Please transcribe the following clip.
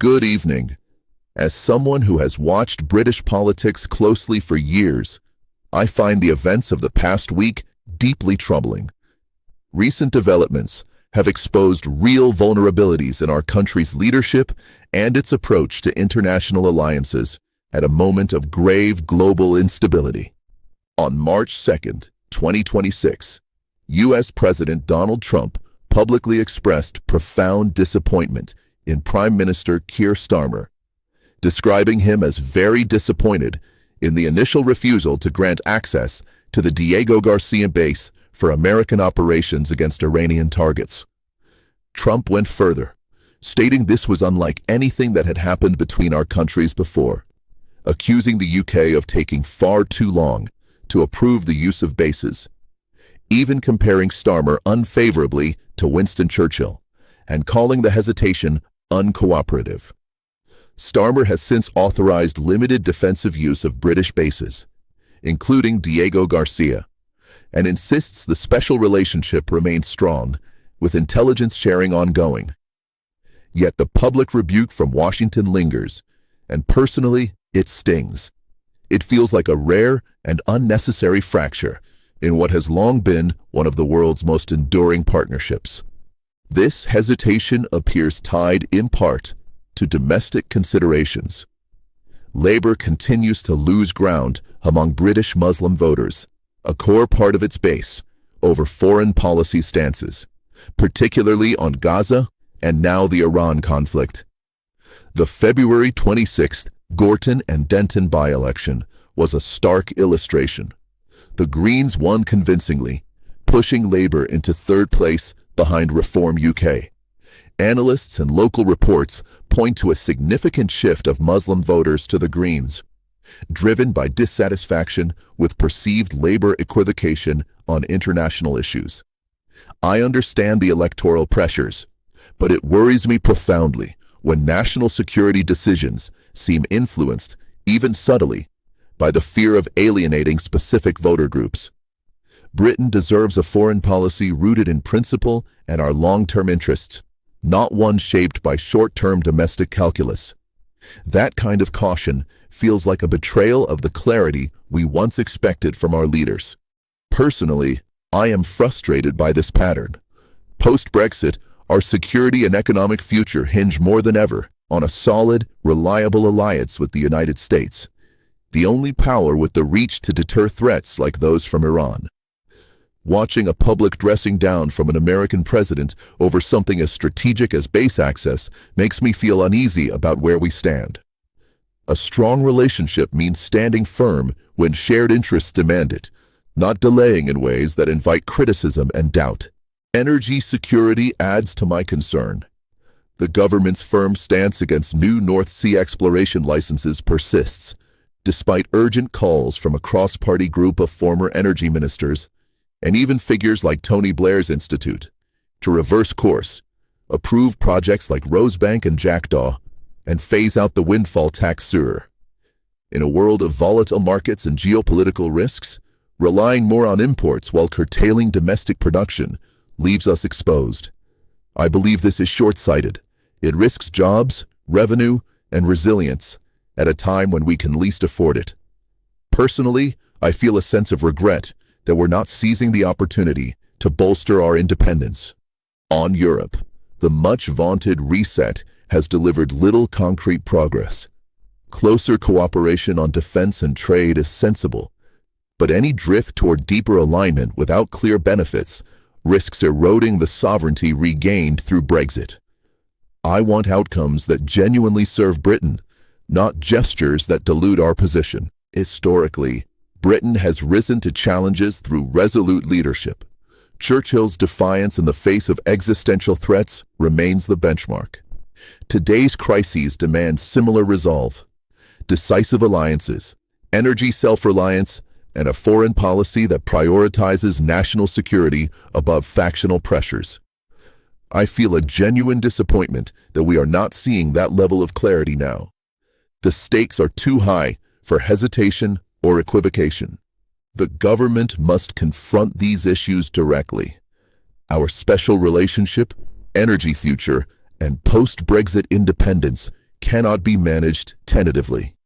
Good evening. As someone who has watched British politics closely for years, I find the events of the past week deeply troubling. Recent developments have exposed real vulnerabilities in our country's leadership and its approach to international alliances at a moment of grave global instability. On March 2nd, 2026, U.S. President Donald Trump publicly expressed profound disappointment in Prime Minister Keir Starmer, describing him as very disappointed in the initial refusal to grant access to the Diego Garcia base for American operations against Iranian targets. Trump went further, stating this was unlike anything that had happened between our countries before, accusing the UK of taking far too long to approve the use of bases, even comparing Starmer unfavorably to Winston Churchill and calling the hesitation uncooperative. Starmer has since authorized limited defensive use of British bases, including Diego Garcia, and insists the special relationship remains strong, with intelligence sharing ongoing. Yet the public rebuke from Washington lingers, and personally, it stings. It feels like a rare and unnecessary fracture in what has long been one of the world's most enduring partnerships. This hesitation appears tied in part to domestic considerations. Labour continues to lose ground among British Muslim voters, a core part of its base, over foreign policy stances, particularly on Gaza and now the Iran conflict. The February 26th Gorton and Denton by-election was a stark illustration. The Greens won convincingly, pushing Labour into third place behind Reform UK. Analysts and local reports point to a significant shift of Muslim voters to the Greens, driven by dissatisfaction with perceived Labour equivocation on international issues. I understand the electoral pressures, but it worries me profoundly when national security decisions seem influenced, even subtly, by the fear of alienating specific voter groups. Britain deserves a foreign policy rooted in principle and our long-term interests, not one shaped by short-term domestic calculus. That kind of caution feels like a betrayal of the clarity we once expected from our leaders. Personally, I am frustrated by this pattern. Post-Brexit, our security and economic future hinge more than ever on a solid, reliable alliance with the United States, the only power with the reach to deter threats like those from Iran. Watching a public dressing down from an American president over something as strategic as base access makes me feel uneasy about where we stand. A strong relationship means standing firm when shared interests demand it, not delaying in ways that invite criticism and doubt. Energy security adds to my concern. The government's firm stance against new North Sea exploration licenses persists, despite urgent calls from a cross-party group of former energy ministers and even figures like Tony Blair's Institute to reverse course, approve projects like Rosebank and Jackdaw, and phase out the windfall tax sewer. In a world of volatile markets and geopolitical risks, relying more on imports while curtailing domestic production leaves us exposed. I believe this is short-sighted. It risks jobs, revenue, and resilience at a time when we can least afford it. Personally, I feel a sense of regret that we're not seizing the opportunity to bolster our independence. On Europe, the much-vaunted reset has delivered little concrete progress. Closer cooperation on defense and trade is sensible, but any drift toward deeper alignment without clear benefits risks eroding the sovereignty regained through Brexit. I want outcomes that genuinely serve Britain, not gestures that dilute our position. Historically, Britain has risen to challenges through resolute leadership. Churchill's defiance in the face of existential threats remains the benchmark. Today's crises demand similar resolve, decisive alliances, energy self-reliance, and a foreign policy that prioritizes national security above factional pressures. I feel a genuine disappointment that we are not seeing that level of clarity now. The stakes are too high for hesitation or equivocation. The government must confront these issues directly. Our special relationship, energy future, and post-Brexit independence cannot be managed tentatively.